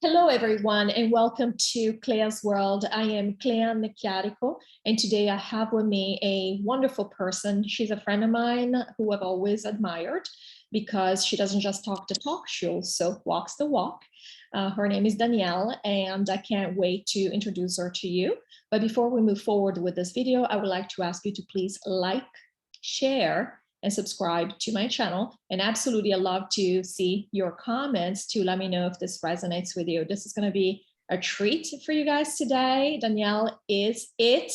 Hello, everyone, and welcome to Clea's World. I am Clea Annecchiarico, and today I have with me a wonderful person. She's a friend of mine who I've always admired because she doesn't just talk the talk, she also walks the walk. Her name is Danielle, and I can't wait to introduce her to you. But before we move forward with this video, I would like to ask you to please like, share, and subscribe to my channel. And absolutely, I love to see your comments to let me know if this resonates with you. This is going to be a treat for you guys today. Danielle is it.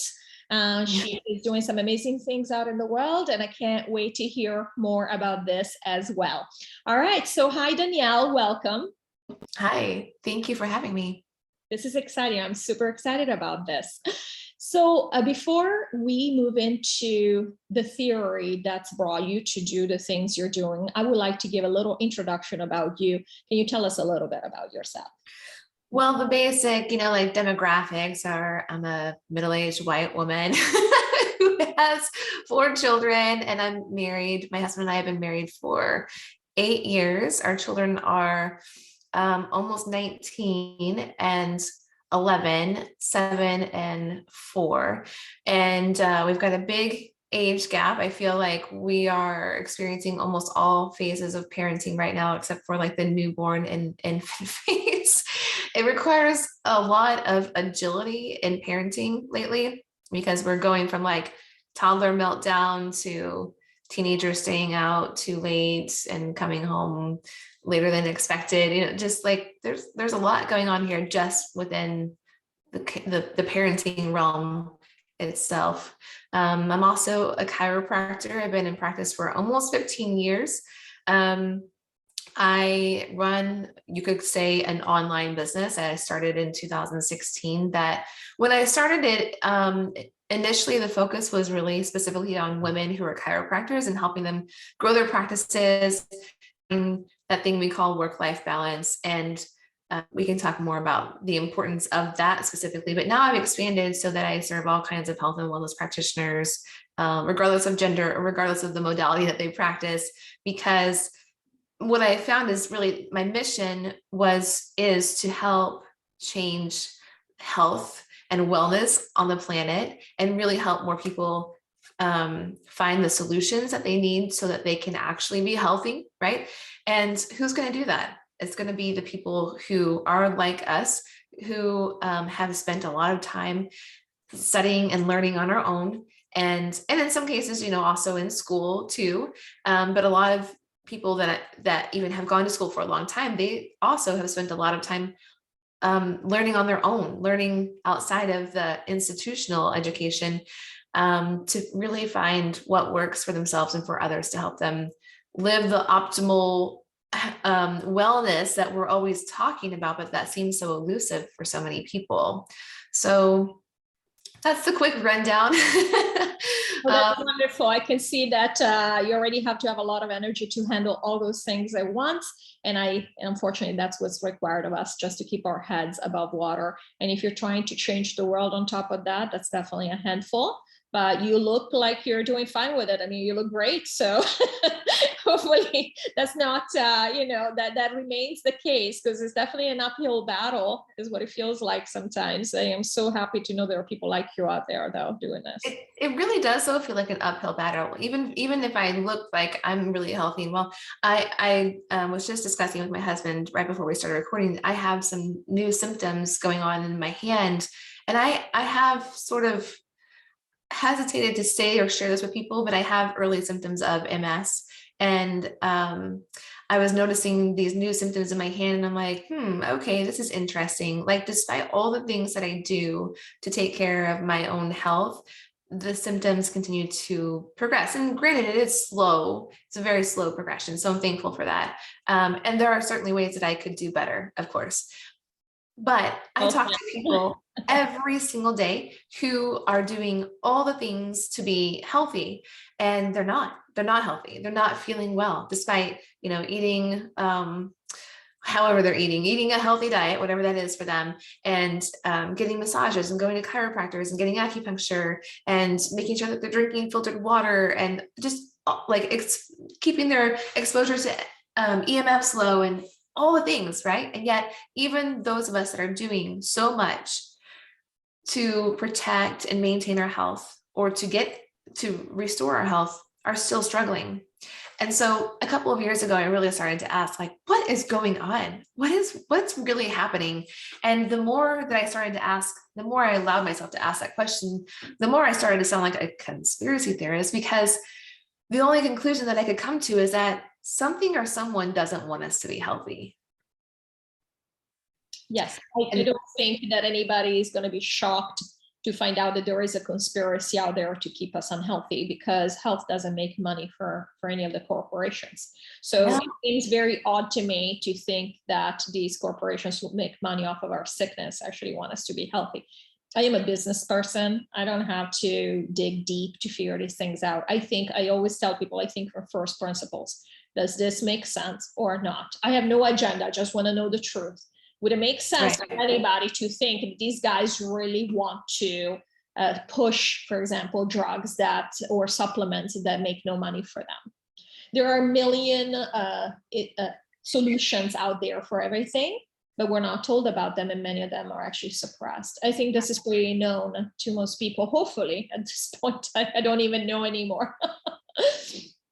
She is doing some amazing things out in the world, and I can't wait to hear more about this as well. All right, so hi, Danielle, welcome. Hi, thank you for having me. This is exciting. I'm super excited about this. So before we move into the theory that's brought you to do the things you're doing, I would like to give a little introduction about you. Can you tell us a little bit about yourself? Well, the basic, like demographics are I'm a middle-aged white woman who has 4 children, and I'm married. My husband and I have been married for 8 years. Our children are almost 19 and 11, 7, and 4. And we've got a big age gap. I feel like we are experiencing almost all phases of parenting right now, except for like the newborn and infant phase. It requires a lot of agility in parenting lately because we're going from like toddler meltdown to teenagers staying out too late and coming home later than expected. Just like there's a lot going on here just within the parenting realm itself. I'm also a chiropractor. I've been in practice for almost 15 years. I run, you could say, an online business that I started in 2016 that when I started it, initially the focus was really specifically on women who are chiropractors and helping them grow their practices, that thing we call work-life balance. And we can talk more about the importance of that specifically, but now I've expanded so that I serve all kinds of health and wellness practitioners, regardless of gender or regardless of the modality that they practice, because what I found is really my mission is to help change health and wellness on the planet and really help more people find the solutions that they need so that they can actually be healthy, right? And who's going to do that? It's going to be the people who are like us, who have spent a lot of time studying and learning on our own. And in some cases, also in school too. But a lot of people that even have gone to school for a long time, they also have spent a lot of time learning on their own, learning outside of the institutional education to really find what works for themselves and for others to help them live the optimal wellness that we're always talking about, but that seems so elusive for so many people. So that's the quick rundown. Well, that's wonderful. I can see that you already have to have a lot of energy to handle all those things at once. And unfortunately, that's what's required of us, just to keep our heads above water. And if you're trying to change the world on top of that, that's definitely a handful. But you look like you're doing fine with it. I mean, you look great. So hopefully that's not, that remains the case, because it's definitely an uphill battle is what it feels like sometimes. I am so happy to know there are people like you out there, though, doing this. It really does though feel like an uphill battle. Even if I look like I'm really healthy and well, I was just discussing with my husband right before we started recording, I have some new symptoms going on in my hand. And I have sort of hesitated to say or share this with people, but I have early symptoms of MS. And I was noticing these new symptoms in my hand, and I'm like, okay, this is interesting. Like, despite all the things that I do to take care of my own health, the symptoms continue to progress. And granted, it is slow. It's a very slow progression. So I'm thankful for that. And there are certainly ways that I could do better, of course. But I talk to people every single day who are doing all the things to be healthy, and they're not healthy. They're not feeling well, despite, eating, however they're eating a healthy diet, whatever that is for them, and getting massages and going to chiropractors and getting acupuncture and making sure that they're drinking filtered water and just like keeping their exposure to EMFs low and all the things, right? And yet, even those of us that are doing so much to protect and maintain our health, or to restore our health, are still struggling. And so a couple of years ago, I really started to ask, like, what is going on? What's really happening? And the more that I started to ask, the more I allowed myself to ask that question, the more I started to sound like a conspiracy theorist, because the only conclusion that I could come to is that something or someone doesn't want us to be healthy. Yes, I don't think that anybody is going to be shocked to find out that there is a conspiracy out there to keep us unhealthy, because health doesn't make money for any of the corporations. So No. it seems very odd to me to think that these corporations will make money off of our sickness, actually want us to be healthy. I am a business person. I don't have to dig deep to figure these things out. I always tell people, I think from first principles. Does this make sense or not? I have no agenda. I just want to know the truth. Would it make sense for anybody to think that these guys really want to push, for example, drugs or supplements that make no money for them? There are a million solutions out there for everything, but we're not told about them, and many of them are actually suppressed. I think this is pretty known to most people. Hopefully, at this point, I don't even know anymore.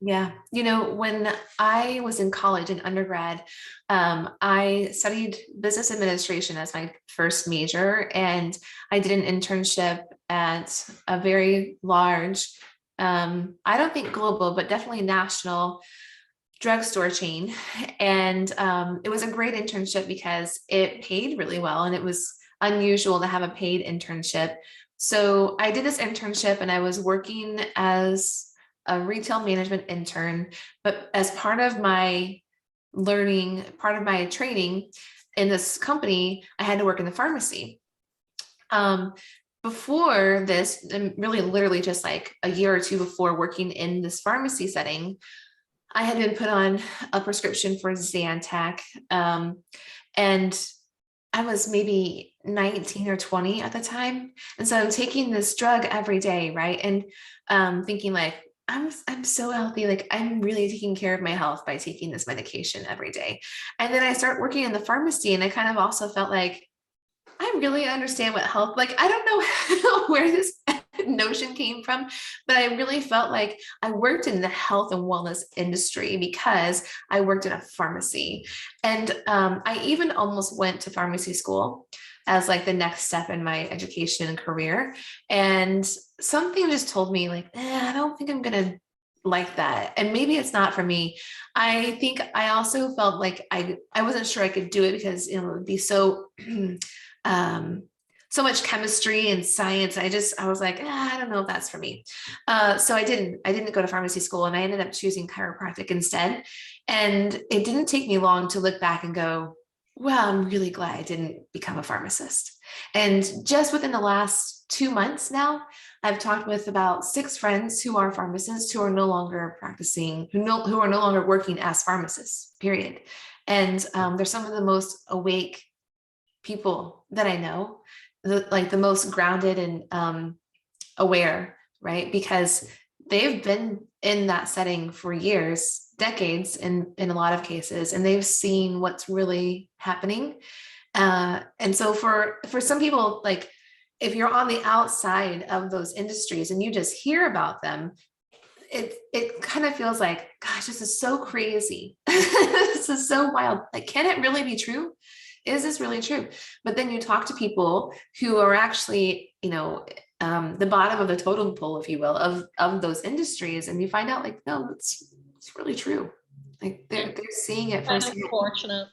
Yeah. When I was in college in undergrad, I studied business administration as my first major, and I did an internship at a very large, I don't think global, but definitely national drugstore chain. And it was a great internship because it paid really well, and it was unusual to have a paid internship. So I did this internship, and I was working as a retail management intern, but as part of my learning, part of my training in this company, I had to work in the pharmacy. Before this, and really literally just like a year or two before working in this pharmacy setting, I had been put on a prescription for Zantac, and I was maybe 19 or 20 at the time. And so I'm taking this drug every day, right? And thinking like, I'm so healthy. Like, I'm really taking care of my health by taking this medication every day. And then I start working in the pharmacy, and I kind of also felt like, I really understand what health, like, I don't know where this notion came from, but I really felt like I worked in the health and wellness industry because I worked in a pharmacy. And I even almost went to pharmacy school as like the next step in my education and career. And something just told me like, I don't think I'm going to like that. And maybe it's not for me. I think I also felt like I wasn't sure I could do it because it would be so, so much chemistry and science. I was like, I don't know if that's for me. So I didn't go to pharmacy school, and I ended up choosing chiropractic instead. And it didn't take me long to look back and go, well, I'm really glad I didn't become a pharmacist. And just within the last 2 months now, I've talked with about 6 friends who are pharmacists who are no longer practicing, who are no longer working as pharmacists, period. And they're some of the most awake people that I know, the most grounded and aware, right? Because they've been in that setting for years, decades in a lot of cases, and they've seen what's really happening. And so for some people, like, if you're on the outside of those industries and you just hear about them, it kind of feels like, gosh, this is so crazy. This is so wild. Like, can it really be true? Is this really true? But then you talk to people who are actually, the bottom of the totem pole, if you will, of those industries, and you find out like, no, it's really true. Like they're seeing it firsthand. Unfortunate.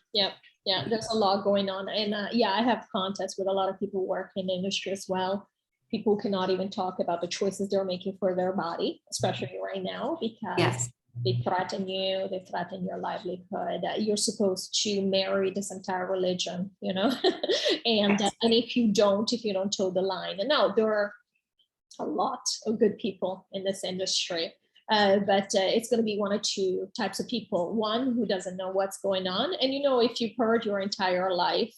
Yeah, there's a lot going on. And I have contacts with a lot of people who work in the industry as well. People cannot even talk about the choices they're making for their body, especially right now, because Yes. they threaten you, they threaten your livelihood. You're supposed to marry this entire religion, and if you don't toe the line. And now there are a lot of good people in this industry. But it's going to be one or two types of people. One who doesn't know what's going on. And if you've heard your entire life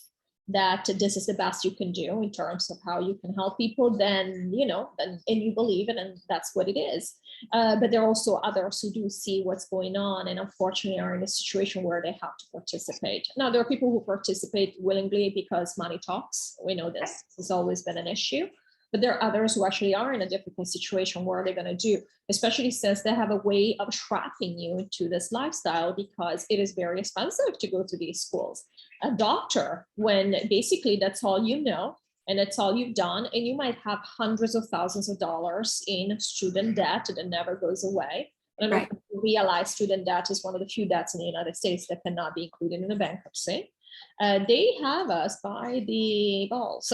that this is the best you can do in terms of how you can help people, then, and you believe it, and that's what it is. But there are also others who do see what's going on and unfortunately are in a situation where they have to participate. Now, there are people who participate willingly because money talks. We know this has always been an issue. But there are others who actually are in a difficult situation where they're going to do, especially since they have a way of trapping you into this lifestyle, because it is very expensive to go to these schools. A doctor, when basically that's all you know, and that's all you've done, and you might have hundreds of thousands of dollars in student debt that never goes away. I don't know if you realize student debt is one of the few debts in the United States that cannot be included in a bankruptcy. They have us by the balls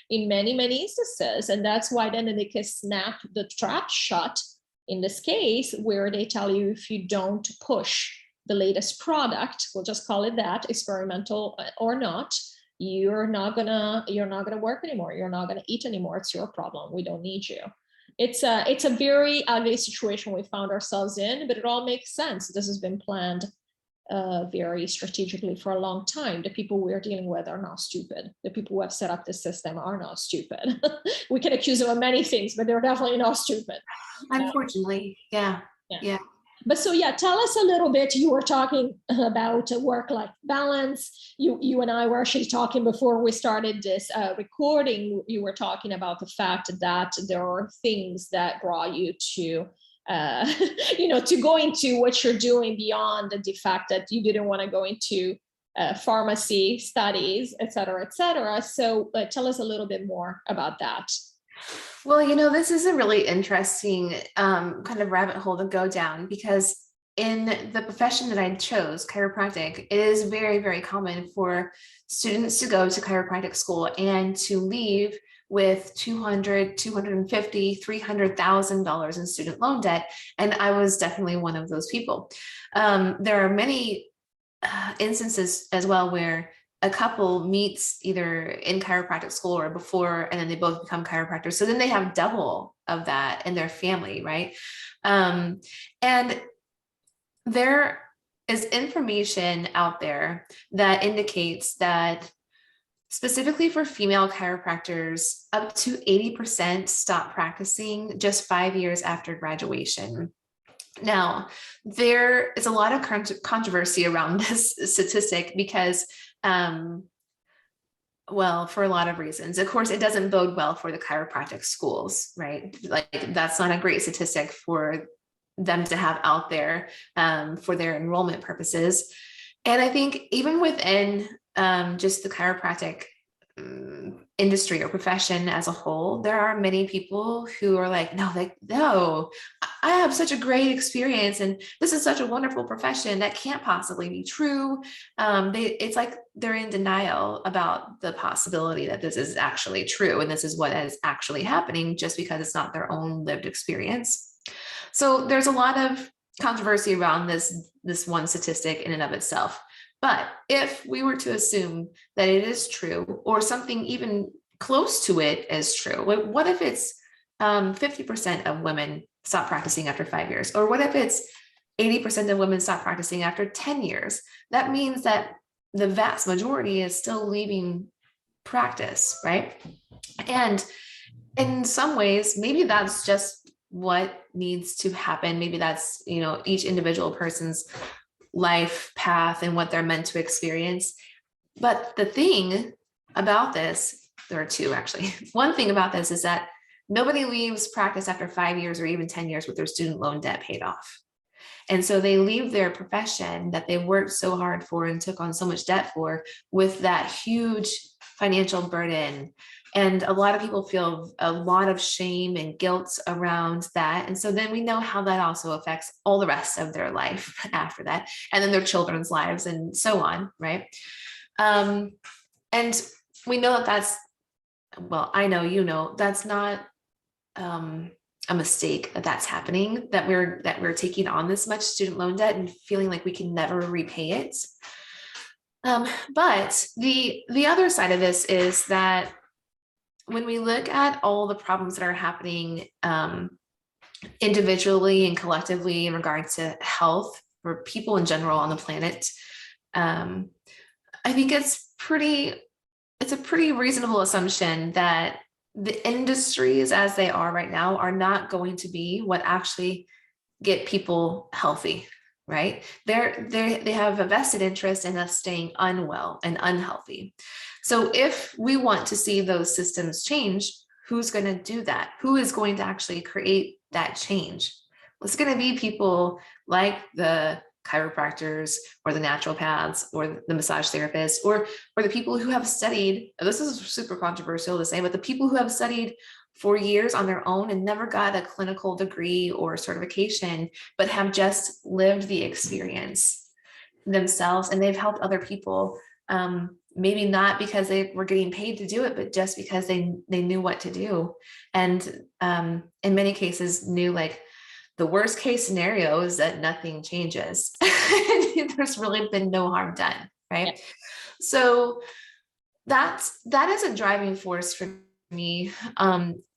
in many, many instances. And that's why then they can snap the trap shut in this case, where they tell you if you don't push the latest product, we'll just call it that, experimental or not, you're not gonna work anymore. You're not gonna eat anymore. It's your problem. We don't need you. It's a very ugly situation we found ourselves in, but it all makes sense. This has been planned very strategically for a long time. The people we're dealing with are not stupid. The people who have set up the system are not stupid. We can accuse them of many things, but they're definitely not stupid. Unfortunately, yeah. But so yeah, tell us a little bit. You were talking about work-life balance. You and I were actually talking before we started this recording. You were talking about the fact that there are things that draw you to to go into what you're doing beyond the fact that you didn't want to go into pharmacy studies, et cetera, et cetera. So tell us a little bit more about that. Well, this is a really interesting kind of rabbit hole to go down, because in the profession that I chose, chiropractic, it is very, very common for students to go to chiropractic school and to leave with $200,000, $250,000, $300,000 in student loan debt. And I was definitely one of those people. There are many instances as well where a couple meets either in chiropractic school or before, and then they both become chiropractors. So then they have double of that in their family, right? And there is information out there that indicates that specifically for female chiropractors, up to 80% stop practicing just 5 years after graduation. Now, there is a lot of controversy around this statistic because, well, for a lot of reasons. Of course, it doesn't bode well for the chiropractic schools, right? Like, that's not a great statistic for them to have out there for their enrollment purposes. And I think even within just the chiropractic industry or profession as a whole, there are many people who are like, no, I have such a great experience and this is such a wonderful profession. That can't possibly be true. It's like they're in denial about the possibility that this is actually true and this is what is actually happening, just because it's not their own lived experience. So there's a lot of controversy around this one statistic in and of itself. But if we were to assume that it is true, or something even close to it is true, what if it's 50% of women stop practicing after 5 years? Or what if it's 80% of women stop practicing after 10 years? That means that the vast majority is still leaving practice, right? And in some ways, maybe that's just what needs to happen. Maybe that's, each individual person's life path and what they're meant to experience. But the thing about this, there are two actually. One thing about this is that nobody leaves practice after 5 years or even 10 years with their student loan debt paid off. And so they leave their profession that they worked so hard for and took on so much debt for with that huge financial burden. And a lot of people feel a lot of shame and guilt around that. And so then we know how that also affects all the rest of their life after that, and then their children's lives and so on, right? And we know that that's, well, I know, that's not a mistake that's happening, that we're taking on this much student loan debt and feeling like we can never repay it. But the other side of this is that when we look at all the problems that are happening individually and collectively in regards to health for people in general on the planet, I think it's pretty it's a pretty reasonable assumption that the industries as they are right now are not going to be what actually get people healthy, right? They have a vested interest in us staying unwell and unhealthy. So if we want to see those systems change, who's going to do that? Who is going to actually create that change? Well, it's going to be people like the chiropractors or the naturopaths or the massage therapists or the people who have studied, this is super controversial to say, but the people who have studied for years on their own and never got a clinical degree or certification, but have just lived the experience themselves, and they've helped other people, maybe not because they were getting paid to do it, but just because they knew what to do. And in many cases knew, like, the worst case scenario is that nothing changes. There's really been no harm done, right? Yeah. So that is a driving force for me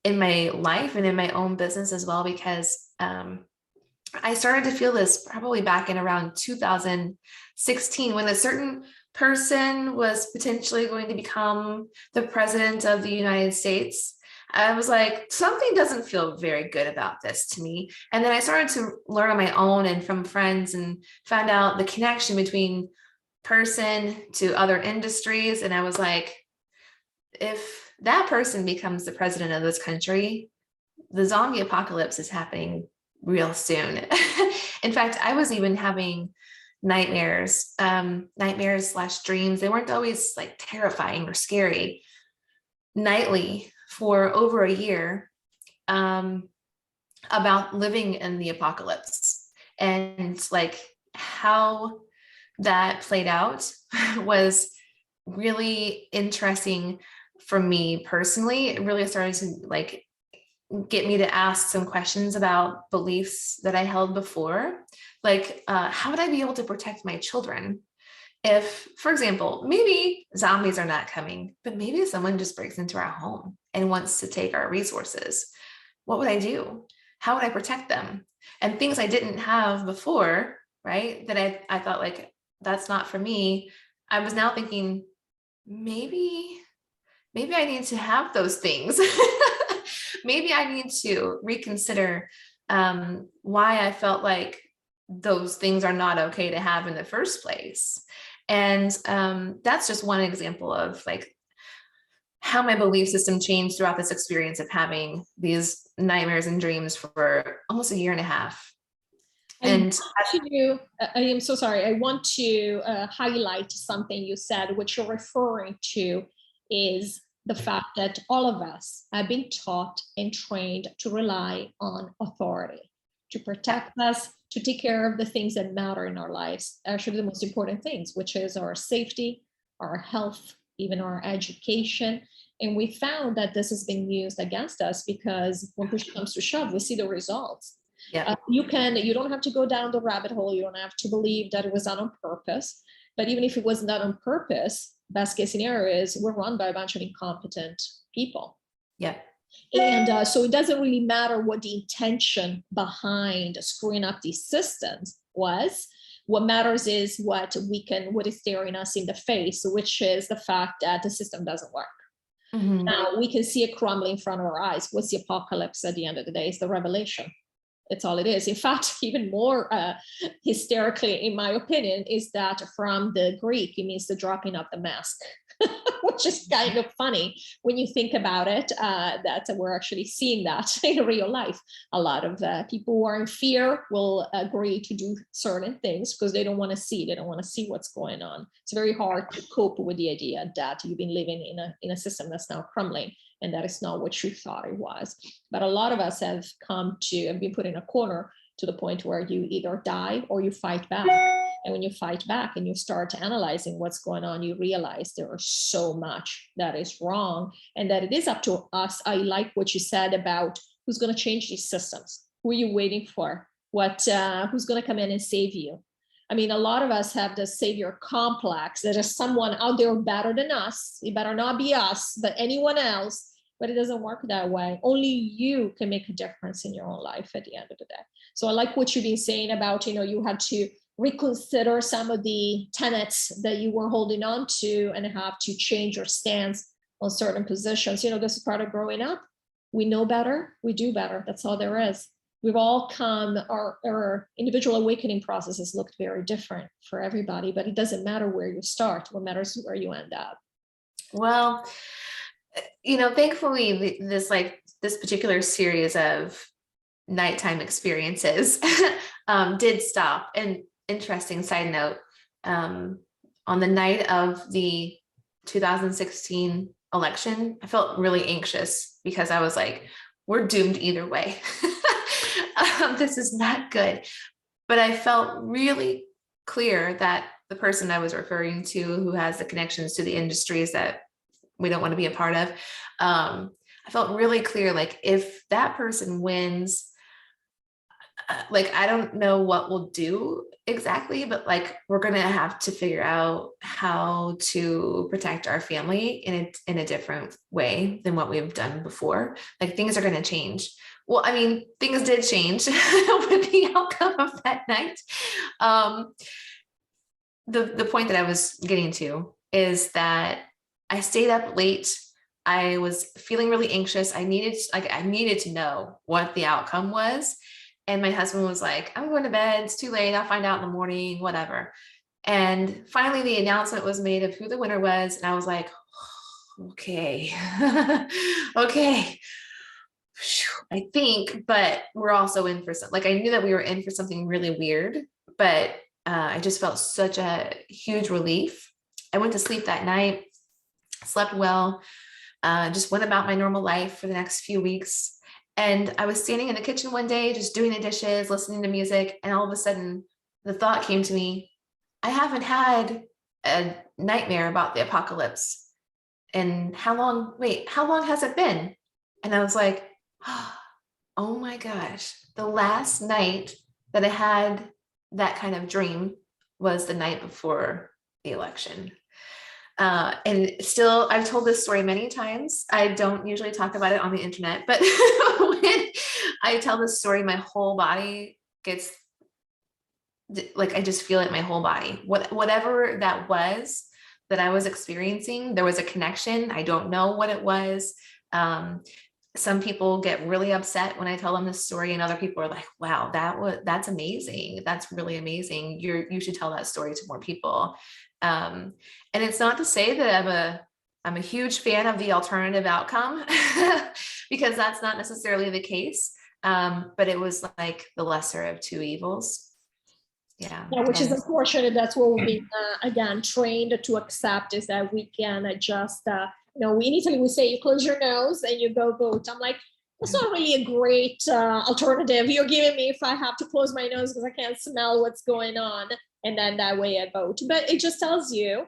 in my life and in my own business as well, because I started to feel this probably back in around 2016 when a certain person was potentially going to become the president of the United States. I was like, something doesn't feel very good about this to me. And then I started to learn on my own and from friends, and found out the connection between person to other industries. And I was like, if that person becomes the president of this country, the zombie apocalypse is happening real soon. In fact, I was even having nightmares / dreams. They weren't always like terrifying or scary, nightly for over a year, about living in the apocalypse. And like how that played out was really interesting for me personally. It really started to like get me to ask some questions about beliefs that I held before. Like, how would I be able to protect my children if, for example, maybe zombies are not coming, but maybe someone just breaks into our home and wants to take our resources? What would I do? How would I protect them? And things I didn't have before, right? That I thought, like, that's not for me. I was now thinking, maybe I need to have those things. Maybe I need to reconsider why I felt like those things are not okay to have in the first place. And that's just one example of like how my belief system changed throughout this experience of having these nightmares and dreams for almost a year and a half. And I am so sorry. I want to highlight something you said, which you're referring to is the fact that all of us have been taught and trained to rely on authority, to protect us, to take care of the things that matter in our lives, actually the most important things, which is our safety, our health, even our education. And we found that this has been used against us because when push comes to shove, we see the results. Yeah. You don't have to go down the rabbit hole. You don't have to believe that it was done on purpose. But even if it wasn't done on purpose, best case scenario is we're run by a bunch of incompetent people. Yeah. And so it doesn't really matter what the intention behind screwing up these systems was. What matters is what is staring us in the face, which is the fact that the system doesn't work. Mm-hmm. Now we can see it crumbling in front of our eyes. What's the apocalypse at the end of the day? It's the revelation. It's all it is. In fact, even more hysterically, in my opinion, is that from the Greek, it means the dropping of the mask, which is kind of funny when you think about it, that we're actually seeing that in real life. A lot of people who are in fear will agree to do certain things because they don't want to see. They don't want to see what's going on. It's very hard to cope with the idea that you've been living in a system that's now crumbling, and that is not what you thought it was. But a lot of us have been put in a corner to the point where you either die or you fight back. And when you fight back and you start analyzing what's going on, you realize there is so much that is wrong and that it is up to us. I like what you said about who's going to change these systems. Who are you waiting for? Who's going to come in and save you? I mean, a lot of us have the savior complex. There's someone out there better than us. It better not be us, but anyone else. But it doesn't work that way. Only you can make a difference in your own life at the end of the day. So I like what you've been saying about, you had to reconsider some of the tenets that you were holding on to and have to change your stance on certain positions. This is part of growing up. We know better, we do better. That's all there is. We've all come, our individual awakening processes looked very different for everybody, but it doesn't matter where you start. What matters is where you end up. Well, thankfully this particular series of nighttime experiences did stop. And interesting side note, on the night of the 2016 election, I felt really anxious because I was like, we're doomed either way. This is not good. But I felt really clear that the person I was referring to, who has the connections to the industries that we don't want to be a part of, I felt really clear, like, if that person wins, like, I don't know what we'll do exactly, but like, we're going to have to figure out how to protect our family in a different way than what we've done before. Like, things are going to change. Well, I mean, things did change with the outcome of that night. The point that I was getting to is that I stayed up late. I was feeling really anxious. I needed to know what the outcome was. And my husband was like, I'm going to bed. It's too late. I'll find out in the morning, whatever. And finally, the announcement was made of who the winner was. And I was like, okay, okay, I think, but we're also in for something. Like, I knew that we were in for something really weird, but I just felt such a huge relief. I went to sleep that night, slept well, just went about my normal life for the next few weeks. And I was standing in the kitchen one day, just doing the dishes, listening to music. And all of a sudden the thought came to me, I haven't had a nightmare about the apocalypse. And how long has it been? And I was like, oh my gosh, the last night that I had that kind of dream was the night before the election. And still, I've told this story many times. I don't usually talk about it on the internet, but when I tell this story, my whole body gets, like, I just feel it in my whole body. Whatever that was that I was experiencing, there was a connection. I don't know what it was. Some people get really upset when I tell them this story, and other people are like, wow, that's amazing. That's really amazing. You should tell that story to more people. And it's not to say that I'm a huge fan of the alternative outcome, because that's not necessarily the case. But it was like the lesser of two evils. Yeah, which is unfortunate. That's what we've been, again, trained to accept, is that we can just, in Italy, we say you close your nose and you go vote. I'm like, that's not really a great alternative you're giving me if I have to close my nose because I can't smell what's going on. And then that way I vote. But it just tells you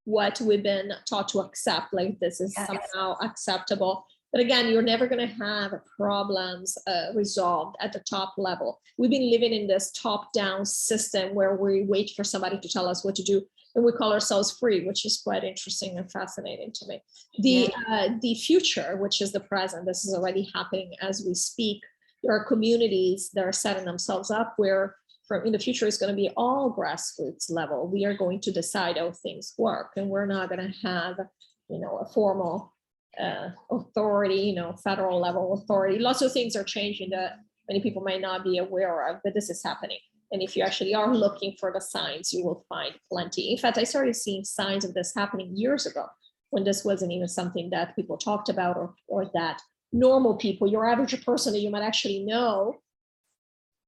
what we've been taught to accept, like this is somehow acceptable. But again, you're never going to have problems resolved at the top level. We've been living in this top-down system where we wait for somebody to tell us what to do, and we call ourselves free, which is quite interesting and fascinating to me. The future, which is the present, this is already happening as we speak. There are communities that are setting themselves up where in the future is going to be all grassroots level. We are going to decide how things work, and we're not going to have, a formal authority, federal level authority. Lots of things are changing that many people might not be aware of, but this is happening. And if you actually are looking for the signs, you will find plenty. In fact, I started seeing signs of this happening years ago, when this wasn't even something that people talked about, or that normal people, your average person that you might actually know,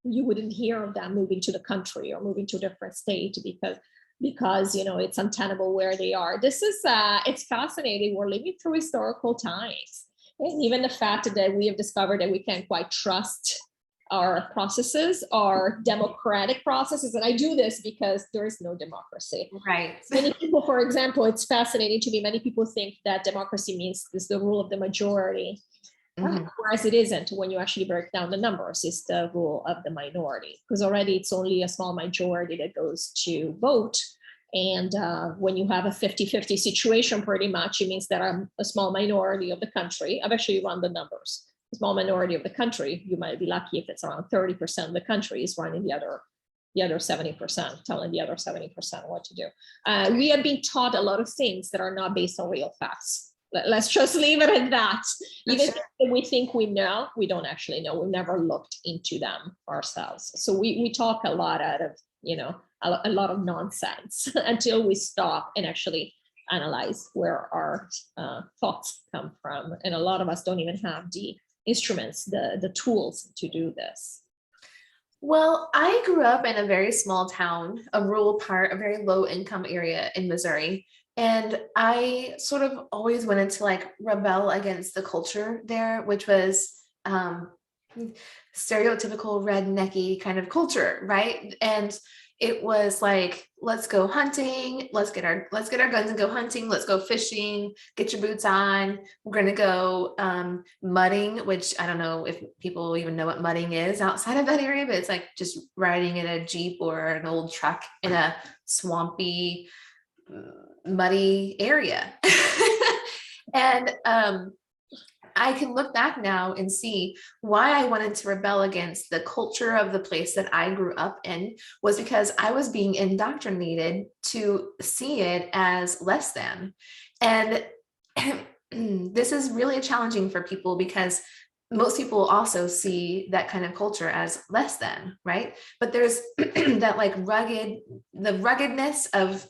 you wouldn't hear of them moving to the country or moving to a different state because it's untenable where they are. This is it's fascinating. We're living through historical times, and even the fact that we have discovered that we can't quite trust our processes, our democratic processes. And I do this because there is no democracy. Right. Many people, for example, it's fascinating to me. Many people think that democracy means is the rule of the majority. Whereas it isn't. When you actually break down the numbers, it's the rule of the minority, because already it's only a small majority that goes to vote. And when you have a 50-50 situation, pretty much, it means that a small minority of the country, I've actually run the numbers, a small minority of the country, you might be lucky if it's around 30% of the country is running the other the other 70%, telling the other 70% what to do. We have been taught a lot of things that are not based on real facts. Let's just leave it at that. Even if we think we know, we don't actually know. We've never looked into them ourselves. So we talk a lot out of, a lot of nonsense until we stop and actually analyze where our thoughts come from. And a lot of us don't even have the instruments, the tools to do this. Well, I grew up in a very small town, a rural part, a very low income area in Missouri. And I sort of always wanted to like rebel against the culture there, which was stereotypical rednecky kind of culture, right? And it was like, let's go hunting, let's get our guns and go hunting, let's go fishing, get your boots on, we're gonna go mudding, which I don't know if people even know what mudding is outside of that area, but it's like just riding in a Jeep or an old truck in a swampy, muddy area. And I can look back now and see why I wanted to rebel against the culture of the place that I grew up in was because I was being indoctrinated to see it as less than. And this is really challenging for people because most people also see that kind of culture as less than, right? But there's that like the ruggedness of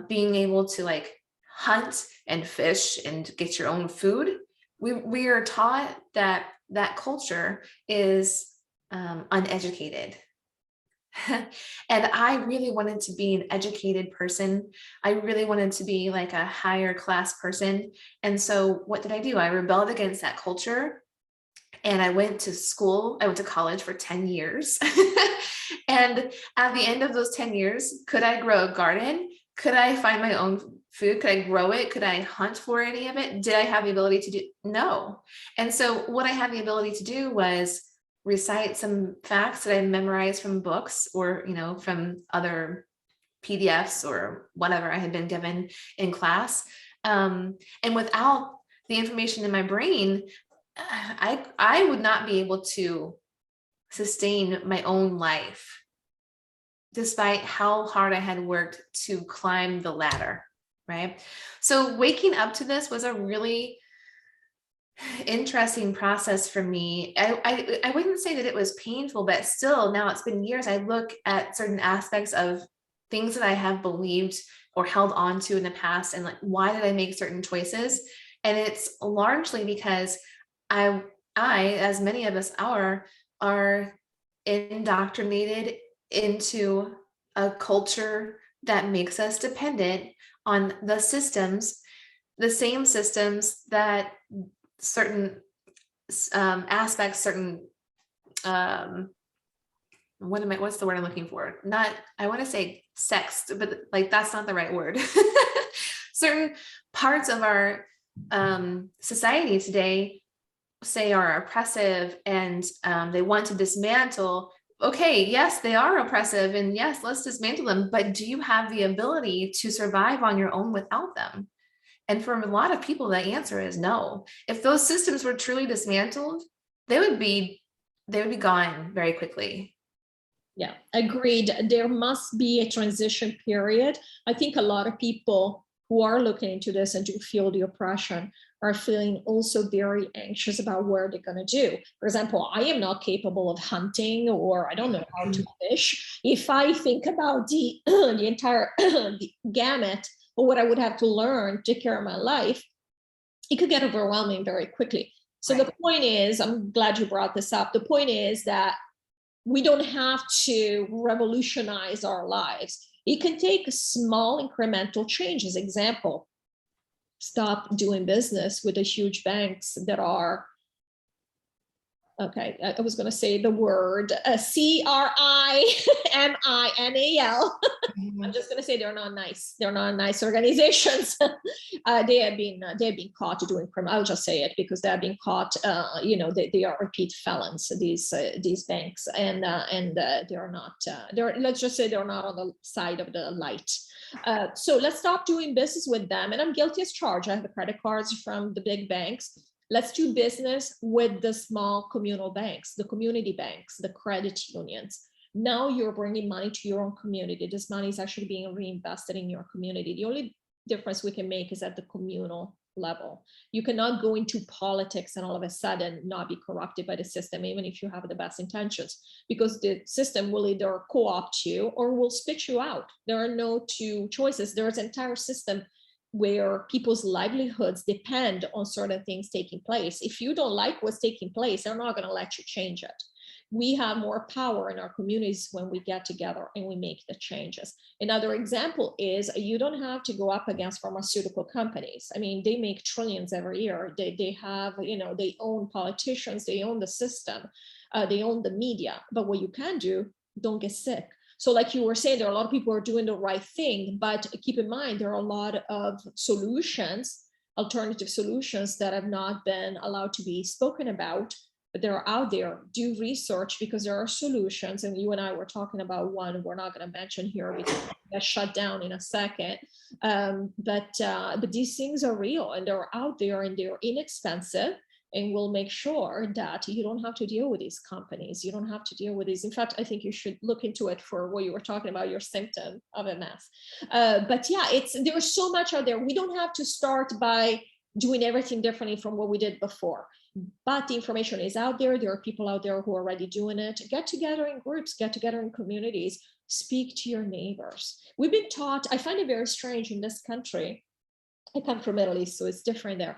being able to like hunt and fish and get your own food. We are taught that culture is uneducated. And I really wanted to be an educated person. I really wanted to be like a higher class person. And so what did I do? I rebelled against that culture. And I went to school. I went to college for 10 years. And at the end of those 10 years, could I grow a garden? Could I find my own food? Could I grow it? Could I hunt for any of it? Did I have the ability to do? No. And so what I had the ability to do was recite some facts that I memorized from books or, from other PDFs or whatever I had been given in class. And without the information in my brain, I would not be able to sustain my own life, despite how hard I had worked to climb the ladder, right? So waking up to this was a really interesting process for me. I wouldn't say that it was painful, but still now it's been years. I look at certain aspects of things that I have believed or held on to in the past and like, why did I make certain choices? And it's largely because I, as many of us are indoctrinated into a culture that makes us dependent on the systems, the same systems that certain aspects, certain what's the word I'm looking for? I want to say sex, but like that's not the right word. Certain parts of our society today say are oppressive and they want to dismantle. Okay, yes, they are oppressive and yes, let's dismantle them, but do you have the ability to survive on your own without them? And for a lot of people, the answer is no. If those systems were truly dismantled, they would be gone very quickly. Yeah, agreed. There must be a transition period. I think a lot of people who are looking into this and do feel the oppression are feeling also very anxious about what they're going to do. For example, I am not capable of hunting, or I don't know how to fish. If I think about the entire the gamut of what I would have to learn to take care of my life, it could get overwhelming very quickly. So right. The point is, I'm glad you brought this up. The point is that we don't have to revolutionize our lives. It can take small incremental changes. Example, stop doing business with the huge banks that are, okay, I was going to say the word CRIMINAL. I'm just going to say they're not nice. They're not nice organizations. They have been caught doing crime. I'll just say it because they have been caught. They are repeat felons. These banks, and they're not. Let's just say they're not on the side of the light. So let's stop doing business with them. And I'm guilty as charged. I have the credit cards from the big banks. Let's do business with the small communal banks, the community banks, the credit unions. Now you're bringing money to your own community. This money is actually being reinvested in your community. The only difference we can make is at the communal level. You cannot go into politics and all of a sudden not be corrupted by the system, even if you have the best intentions, because the system will either co-opt you or will spit you out. There are no two choices. There's an entire system where people's livelihoods depend on certain things taking place. If you don't like what's taking place, they're not going to let you change it. We have more power in our communities when we get together and we make the changes. Another example is you don't have to go up against pharmaceutical companies. I mean, they make trillions every year. They have, you know, they own politicians, they own the system, they own the media. But what you can do, don't get sick. So like you were saying, there are a lot of people who are doing the right thing, but keep in mind, there are a lot of solutions, alternative solutions that have not been allowed to be spoken about, but they're out there. Do research, because there are solutions. And you and I were talking about one we're not going to mention here because that's shut down in a second. But these things are real and they're out there and they're inexpensive. And we'll make sure that you don't have to deal with these companies. You don't have to deal with these. In fact, I think you should look into it for what you were talking about, your symptom of MS. But yeah, there's so much out there. We don't have to start by doing everything differently from what we did before. But the information is out there. There are people out there who are already doing it. Get together in groups, get together in communities, speak to your neighbors. We've been taught, I find it very strange in this country. I come from Italy, so it's different there,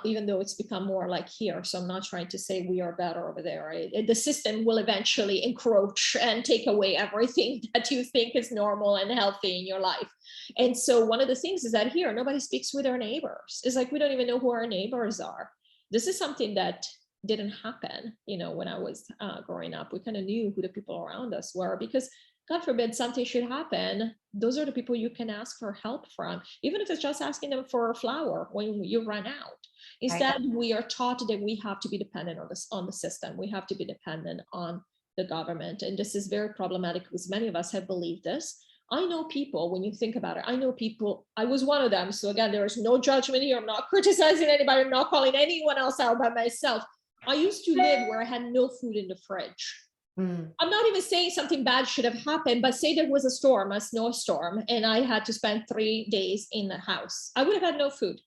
even though it's become more like here. So I'm not trying to say we are better over there. The system will eventually encroach and take away everything that you think is normal and healthy in your life. And so one of the things is that here, nobody speaks with their neighbors. It's like we don't even know who our neighbors are. This is something that didn't happen, you know, when I was growing up. We kind of knew who the people around us were, because God forbid something should happen, those are the people you can ask for help from, even if it's just asking them for a flower when you run out. Instead, we are taught that we have to be dependent on the system. We have to be dependent on the government. And this is very problematic because many of us have believed this. I know people, when you think about it, I know people, I was one of them. So again, there is no judgment here. I'm not criticizing anybody. I'm not calling anyone else out by myself. I used to live where I had no food in the fridge. I'm not even saying something bad should have happened, but say there was a storm, a snowstorm, and I had to spend 3 days in the house. I would have had no food.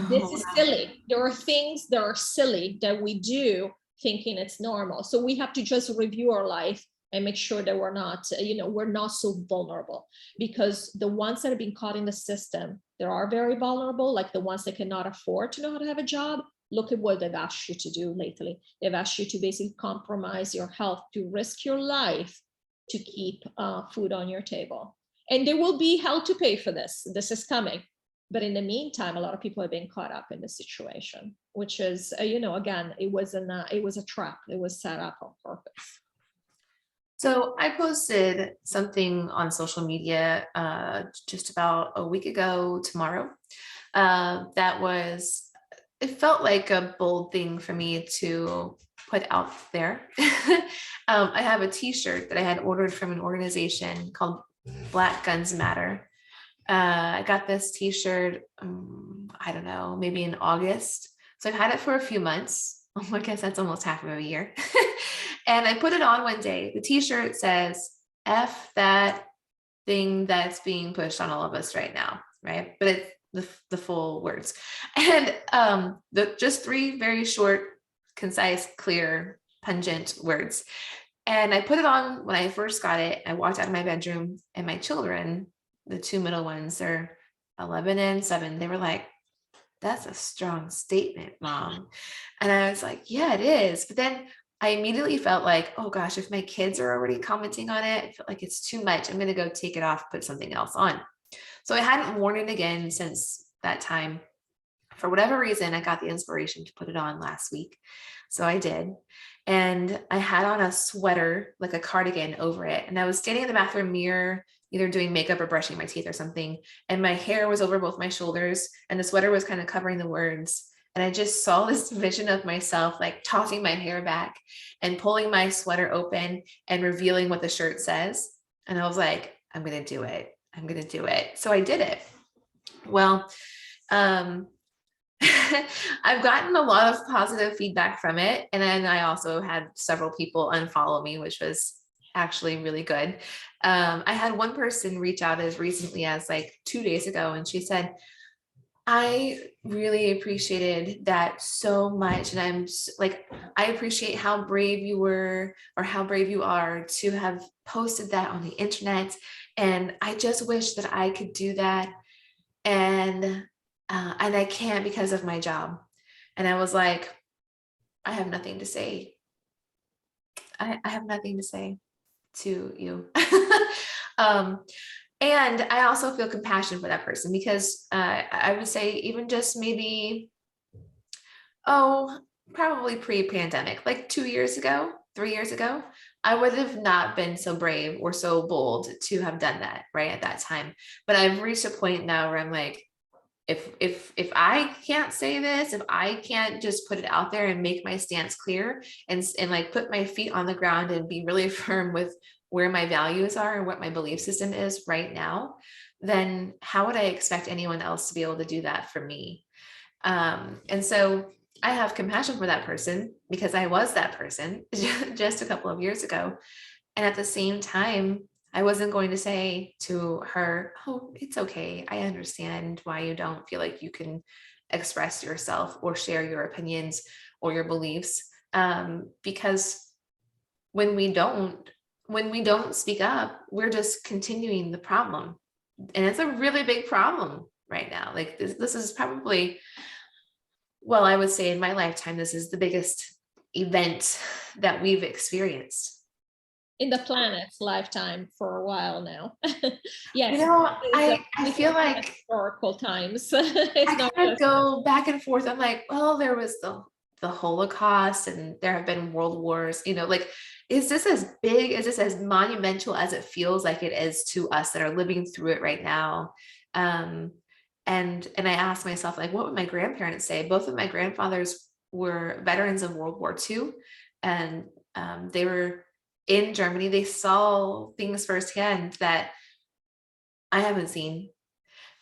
This is silly. There are things that are silly that we do thinking it's normal. So we have to just review our life and make sure that we're not, we're not so vulnerable, because the ones that have been caught in the system, they are very vulnerable, like the ones that cannot afford to know how to have a job. Look at what they've asked you to do lately. They've asked you to basically compromise your health, to risk your life to keep food on your table. And there will be hell to pay for this. This is coming. But in the meantime, a lot of people have been caught up in the situation, which is, again, it was a trap. It was set up on purpose. So I posted something on social media just about a week ago tomorrow it felt like a bold thing for me to put out there. I have a t-shirt that I had ordered from an organization called Black Guns Matter. I got this t-shirt, I don't know, maybe in August. So I've had it for a few months. I guess that's almost half of a year. And I put it on one day. The t-shirt says, F that thing that's being pushed on all of us right now, right? But it's the full words. And just 3 very short, concise, clear, pungent words. And I put it on when I first got it. I walked out of my bedroom, and my children, the 2 middle ones, they're 11 and 7, they were like, that's a strong statement, Mom. And I was like, yeah, it is. But then I immediately felt like, oh gosh, if my kids are already commenting on it, I feel like it's too much. I'm going to go take it off, put something else on. So I hadn't worn it again since that time. For whatever reason, I got the inspiration to put it on last week. So I did. And I had on a sweater, like a cardigan over it. And I was standing in the bathroom mirror, either doing makeup or brushing my teeth or something. And my hair was over both my shoulders, and the sweater was kind of covering the words. And I just saw this vision of myself, like tossing my hair back and pulling my sweater open and revealing what the shirt says. And I was like, I'm going to do it. I'm going to do it. So I did it. Well, I've gotten a lot of positive feedback from it. And then I also had several people unfollow me, which was actually really good. I had one person reach out as recently as like 2 days ago, and she said, I really appreciated that so much. And like, I appreciate how brave you were, or how brave you are to have posted that on the internet. And I just wish that I could do that. And I can't because of my job. And I was like, I have nothing to say. I have nothing to say to you. um, And I also feel compassion for that person, because I would say even just maybe, probably pre-pandemic, like 2 years ago, 3 years ago, I would have not been so brave or so bold to have done that right at that time. But I've reached a point now where I'm like, if I can't say this, if I can't just put it out there and make my stance clear, and like put my feet on the ground and be really firm with where my values are and what my belief system is right now, then how would I expect anyone else to be able to do that for me? And so I have compassion for that person, because I was that person just a couple of years ago. And at the same time, I wasn't going to say to her, oh, it's okay, I understand why you don't feel like you can express yourself or share your opinions or your beliefs. Because when we don't speak up, we're just continuing the problem. And it's a really big problem right now. Like this is probably, well, I would say in my lifetime, this is the biggest event that we've experienced in the planet's lifetime for a while now. Yes, I feel like historical times. It's I not kind of just go back and forth. I'm like, well, there was the Holocaust, and there have been world wars, like, is this as big, is this as monumental as it feels like it is to us that are living through it right now? And I asked myself, like, what would my grandparents say? Both of my grandfathers were veterans of World War II, and they were in Germany. They saw things firsthand that I haven't seen.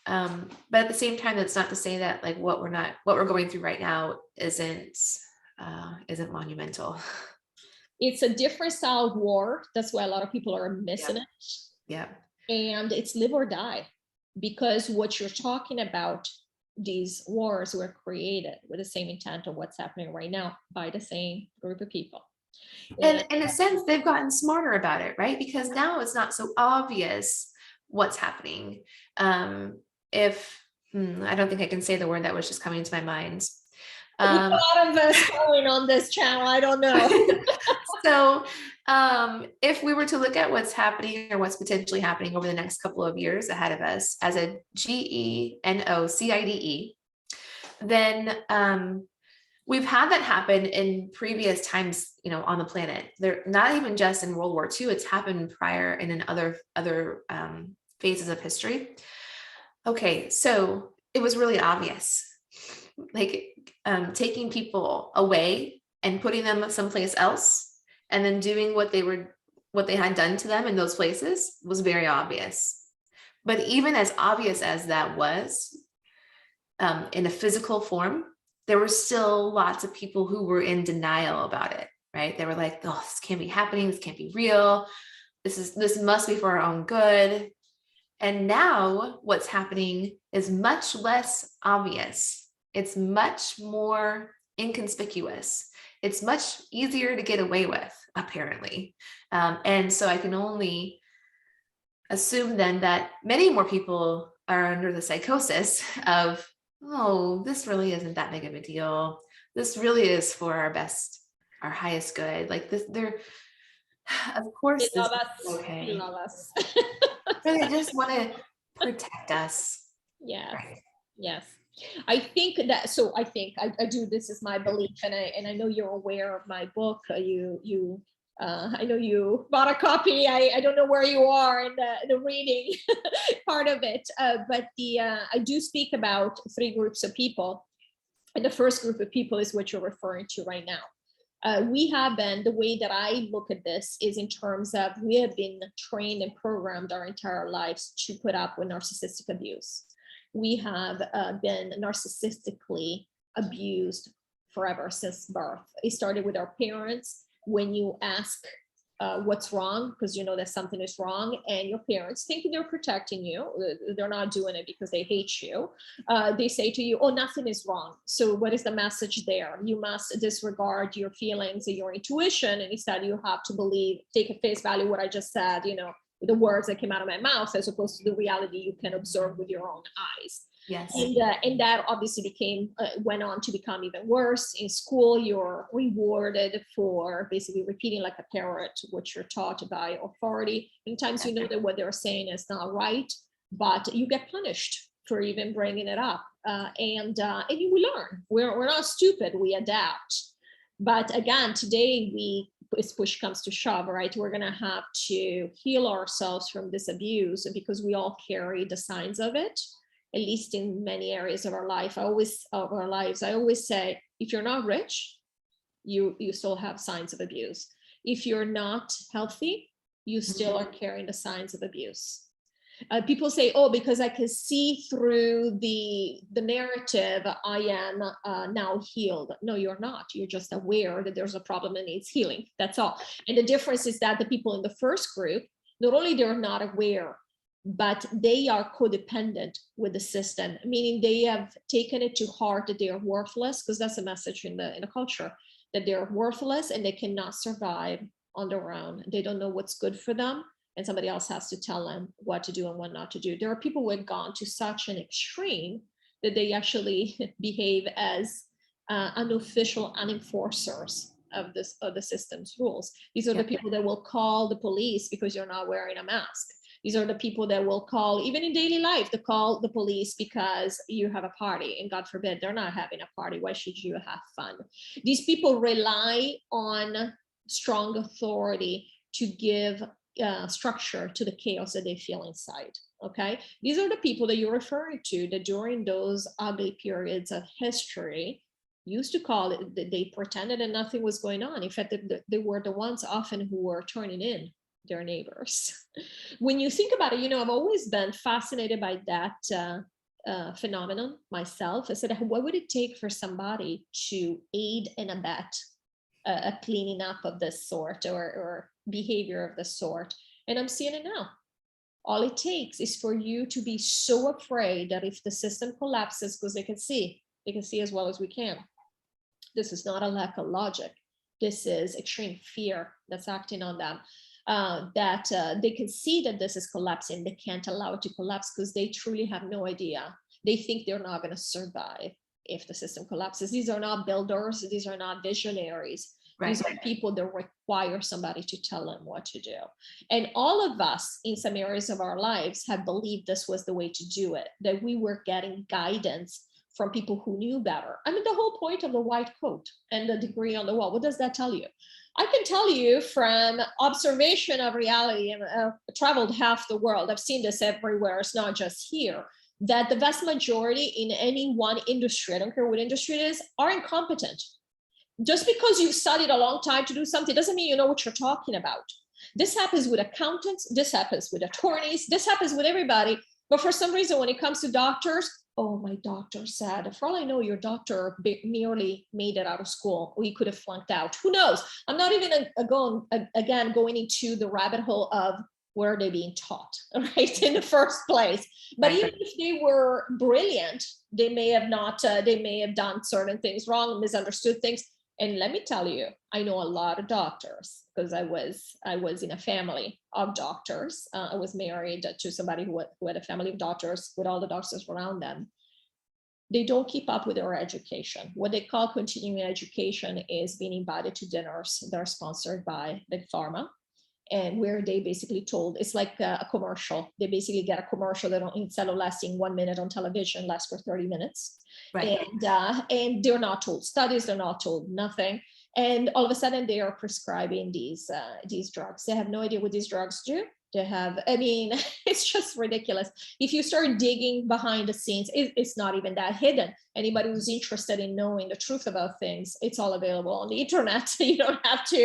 But at the same time, that's not to say that like what we're going through right now isn't monumental. It's a different style of war. That's why a lot of people are missing it. Yeah. And it's live or die, because what you're talking about, these wars were created with the same intent of what's happening right now by the same group of people. And in a sense, they've gotten smarter about it, right? Because now it's not so obvious what's happening. If I don't think I can say the word that was just coming to my mind. A lot of us going on this channel, I don't know. So if we were to look at what's happening or what's potentially happening over the next couple of years ahead of us as a genocide, then we've had that happen in previous times, on the planet. They're not even just in World War II, it's happened prior and in other phases of history. Okay, so it was really obvious, like taking people away and putting them someplace else, and then doing what they had done to them in those places was very obvious. But even as obvious as that was, in a physical form, there were still lots of people who were in denial about it, right? They were like, oh, this can't be happening. This can't be real. This must be for our own good. And now what's happening is much less obvious. It's much more inconspicuous. It's much easier to get away with, apparently. And so I can only assume then that many more people are under the psychosis of, oh, this really isn't that big of a deal. This really is for our best, our highest good. Like this, of course, They this love is us. okay. They love us. They just want to protect us. Yes. Right. Yes. I think that, so I think I do, this is my belief, and I know you're aware of my book. I know you bought a copy. I don't know where you are in the reading part of it, but I do speak about 3 groups of people. And the first group of people is what you're referring to right now. We have been, the way that I look at this is in terms of, we have been trained and programmed our entire lives to put up with narcissistic abuse. We have been narcissistically abused forever, since birth. It started with our parents. When you ask what's wrong, because you know that something is wrong, and your parents thinking they're protecting you, they're not doing it because they hate you. They say to you, oh, nothing is wrong. So what is the message there? You must disregard your feelings and your intuition, and instead you have to believe, take at face value what I just said, you know, the words that came out of my mouth, as opposed to the reality you can observe with your own eyes. Yes. And that obviously became, went on to become even worse. In school, you're rewarded for basically repeating like a parrot what you're taught by authority. Sometimes you know that what they're saying is not right, but you get punished for even bringing it up. And we learn. We're not stupid, we adapt. But again, today if push comes to shove, right, we're gonna have to heal ourselves from this abuse, because we all carry the signs of it, at least in many areas of our life. I always say, if you're not rich, you still have signs of abuse. If you're not healthy, you still are carrying the signs of abuse. People say, oh, because I can see through the narrative, I am now healed. No, you're not. You're just aware that there's a problem that needs healing. That's all. And the difference is that the people in the first group, not only they're not aware, but they are codependent with the system, meaning they have taken it to heart that they are worthless, because that's a message in the culture, that they're worthless and they cannot survive on their own. They don't know what's good for them, and somebody else has to tell them what to do and what not to do. There are people who have gone to such an extreme that they actually behave as unofficial unenforcers of the system's rules. These are the people that will call the police because you're not wearing a mask. These are the people that will call, even in daily life, to call the police because you have a party, and God forbid, they're not having a party. Why should you have fun? These people rely on strong authority to give structure to the chaos that they feel inside. Okay, these are the people that you're referring to, that during those ugly periods of history used to call it, they pretended that nothing was going on. In fact, they were the ones often who were turning in their neighbors. When you think about it, you know, I've always been fascinated by that phenomenon myself. I said, what would it take for somebody to aid and abet a cleaning up of this sort, or behavior of this sort? And I'm seeing it now. All it takes is for you to be so afraid that if the system collapses, because they can see as well as we can. This is not a lack of logic. This is extreme fear that's acting on them. That they can see that this is collapsing. They can't allow it to collapse because they truly have no idea. They think they're not going to survive if the system collapses. These are not builders. These are not visionaries. Right. These are people that require somebody to tell them what to do. And all of us in some areas of our lives have believed this was the way to do it, that we were getting guidance from people who knew better. I mean, the whole point of the white coat and the degree on the wall, what does that tell you? I can tell you from observation of reality, and traveled half the world, I've seen this everywhere, it's not just here, that the vast majority in any one industry, I don't care what industry it is, are incompetent. Just because you've studied a long time to do something doesn't mean you know what you're talking about. This happens with accountants, this happens with attorneys, this happens with everybody. But for some reason, when it comes to doctors, oh, my doctor said, for all I know, your doctor merely made it out of school, or he could have flunked out. Who knows? I'm not even going into the rabbit hole of where are they being taught, right, in the first place. But even if they were brilliant, they may have not, they may have done certain things wrong, misunderstood things. And let me tell you, I know a lot of doctors because I was in a family of doctors. I was married to somebody who had a family of doctors with all the doctors around them. They don't keep up with their education. What they call continuing education is being invited to dinners that are sponsored by Big Pharma, and where they basically told, it's like a commercial. They basically get a commercial that instead of lasting 1 minute on television, lasts for 30 minutes. Right. And they're not told studies, they're not told nothing. And all of a sudden they are prescribing these drugs. They have no idea what these drugs do. They have, I mean, it's just ridiculous. If you start digging behind the scenes, it's not even that hidden. Anybody who's interested in knowing the truth about things, it's all available on the internet. You don't have to,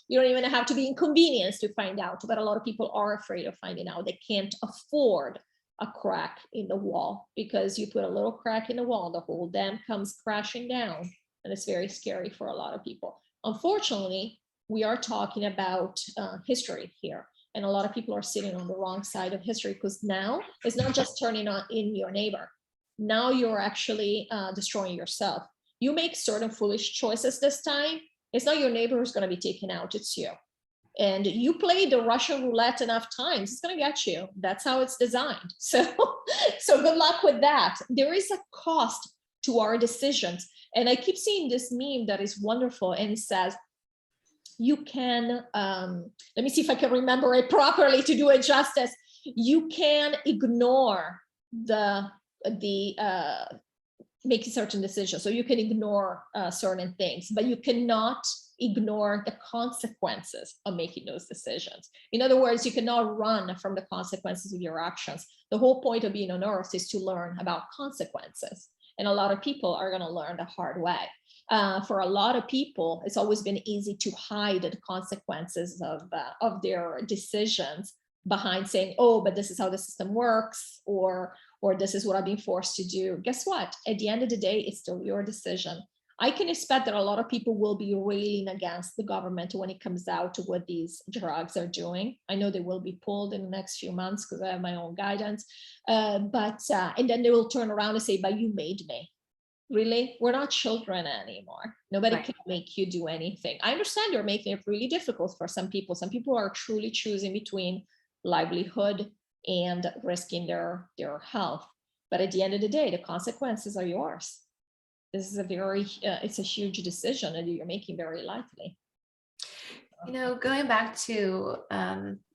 you don't even have to be inconvenienced to find out. But a lot of people are afraid of finding out. They can't afford a crack in the wall, because you put a little crack in the wall, the whole dam comes crashing down, and it's very scary for a lot of people. Unfortunately, we are talking about history here. And a lot of people are sitting on the wrong side of history, because now it's not just turning on in your neighbor. Now you're actually destroying yourself. You make certain foolish choices this time, it's not your neighbor who's going to be taken out, it's you. And you play the Russian roulette enough times, it's going to get you. That's how it's designed. So good luck with that. There is a cost to our decisions. And I keep seeing this meme that is wonderful, and it says, you can, let me see if I can remember it properly to do it justice. You can ignore making certain decisions. So you can ignore certain things, but you cannot ignore the consequences of making those decisions. In other words, you cannot run from the consequences of your actions. The whole point of being a nurse is to learn about consequences. And a lot of people are going to learn the hard way. For a lot of people, it's always been easy to hide the consequences of their decisions behind saying, oh, but this is how the system works, or this is what I've been forced to do. Guess what? At the end of the day, it's still your decision. I can expect that a lot of people will be railing against the government when it comes out to what these drugs are doing. I know they will be pulled in the next few months because I have my own guidance. And then they will turn around and say, but you made me. Really? We're not children anymore. Nobody can make you do anything. I understand you're making it really difficult for some people. Some people are truly choosing between livelihood and risking their health. But at the end of the day, the consequences are yours. This is it's a huge decision that you're making very likely. You know, going back to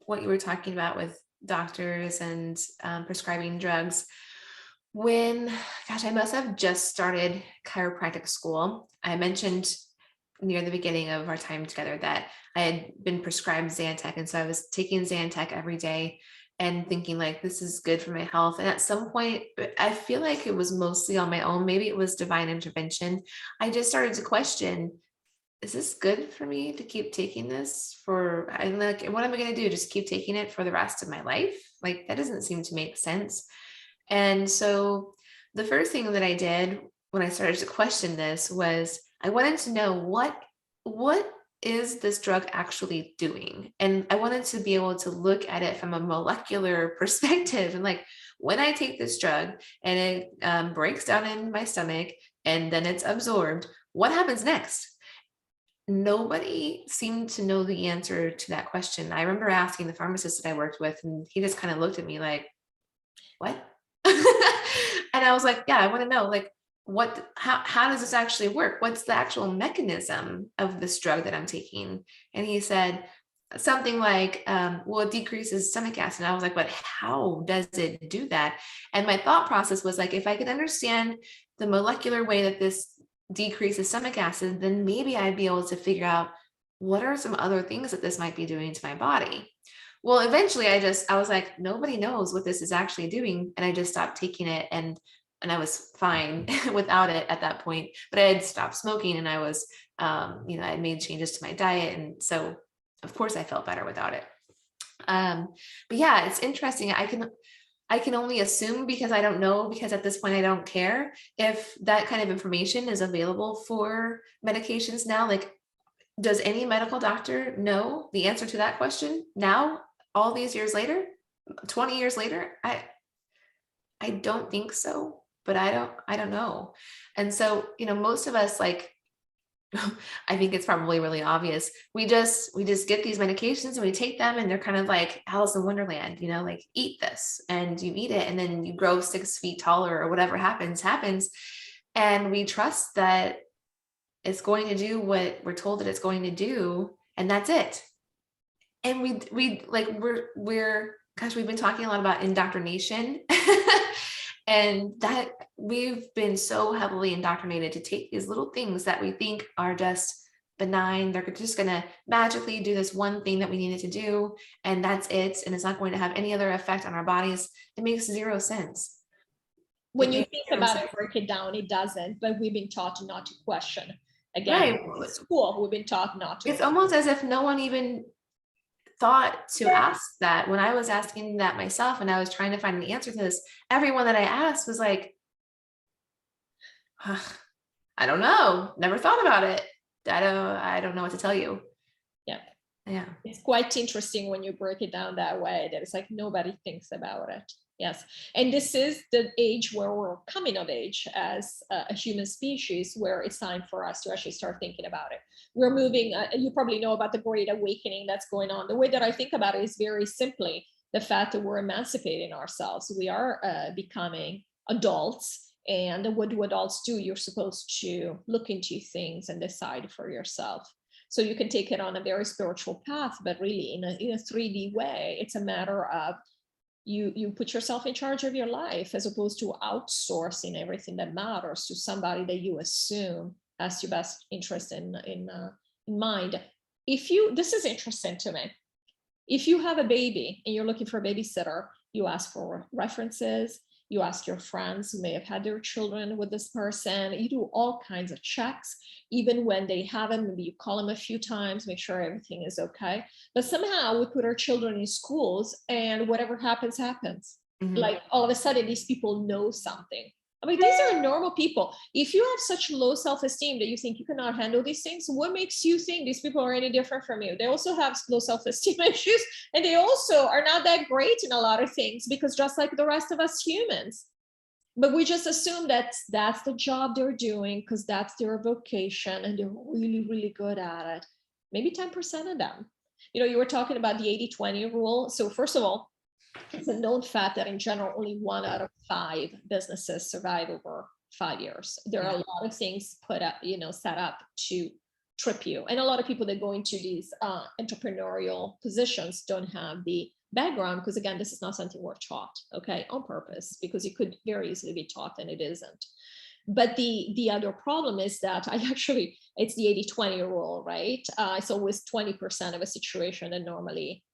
what you were talking about with doctors and prescribing drugs, I must have just started chiropractic school. I mentioned near the beginning of our time together that I had been prescribed Zantac. And so I was taking Zantac every day and thinking like, this is good for my health. And at some point, I feel like it was mostly on my own. Maybe it was divine intervention. I just started to question, is this good for me to keep taking this I'm like, what am I going to do? Just keep taking it for the rest of my life? Like, that doesn't seem to make sense. And so the first thing that I did when I started to question this was I wanted to know what is this drug actually doing? And I wanted to be able to look at it from a molecular perspective. And like, when I take this drug and it breaks down in my stomach and then it's absorbed, what happens next? Nobody seemed to know the answer to that question. I remember asking the pharmacist that I worked with, and he just kind of looked at me like, what? And I was like, yeah, I want to know, like, how does this actually work? What's the actual mechanism of this drug that I'm taking? And he said something like, well, it decreases stomach acid. And I was like, but how does it do that? And my thought process was like, if I could understand the molecular way that this decreases stomach acid, then maybe I'd be able to figure out what are some other things that this might be doing to my body. Well, eventually I was like, nobody knows what this is actually doing. And I just stopped taking it, and I was fine without it at that point, but I had stopped smoking, and I was, I had made changes to my diet. And so of course I felt better without it. But yeah, it's interesting. I can only assume, because I don't know, because at this point I don't care if that kind of information is available for medications now. Like, does any medical doctor know the answer to that question now, all these years later, 20 years later? I don't think so, but I don't know. And so, most of us, like, I think it's probably really obvious. We just get these medications and we take them, and they're kind of like Alice in Wonderland, like, eat this, and you eat it, and then you grow 6 feet taller, or whatever happens. And we trust that it's going to do what we're told that it's going to do, and that's it. And we've been talking a lot about indoctrination. And that we've been so heavily indoctrinated to take these little things that we think are just benign. They're just going to magically do this one thing that we needed to do, and that's it. And it's not going to have any other effect on our bodies. It makes zero sense. When you think about it, break it down, it doesn't, but we've been taught not to question. Again, right. School, we've been taught not to. It's almost as if no one even thought to ask that. When I was asking that myself and I was trying to find an answer to this, everyone that I asked was like, I don't know, never thought about it. I don't know what to tell you. Yeah. It's quite interesting when you break it down that way, that it's like nobody thinks about it. Yes. And this is the age where we're coming of age as a human species, where it's time for us to actually start thinking about it. We're moving, you probably know about the Great Awakening that's going on. The way that I think about it is very simply the fact that we're emancipating ourselves. We are becoming adults. And what do adults do? You're supposed to look into things and decide for yourself. So you can take it on a very spiritual path, but really in a 3D way. It's a matter of you put yourself in charge of your life, as opposed to outsourcing everything that matters to somebody that you assume has your best interest in mind. This is interesting to me. If you have a baby and you're looking for a babysitter, you ask for references, you ask your friends who may have had their children with this person, you do all kinds of checks. Even when they haven't, maybe you call them a few times, make sure everything is okay. But somehow we put our children in schools and whatever happens, happens. Mm-hmm. Like all of a sudden these people know something. I mean, these are normal people. If you have such low self-esteem that you think you cannot handle these things, what makes you think these people are any different from you? They also have low self-esteem issues, and they also are not that great in a lot of things, because just like the rest of us humans. But we just assume that that's the job they're doing because that's their vocation and they're really, really good at it. Maybe 10% of them. You were talking about the 80-20 rule. So first of all, it's a known fact that in general, only 1 out of 5 businesses survive over 5 years. There are a lot of things put up, set up to trip you. And a lot of people that go into these entrepreneurial positions don't have the background, because again, this is not something we're taught, okay, on purpose, because it could very easily be taught and it isn't. But the other problem is that it's the 80-20 rule, right? It's always 20% of a situation that normally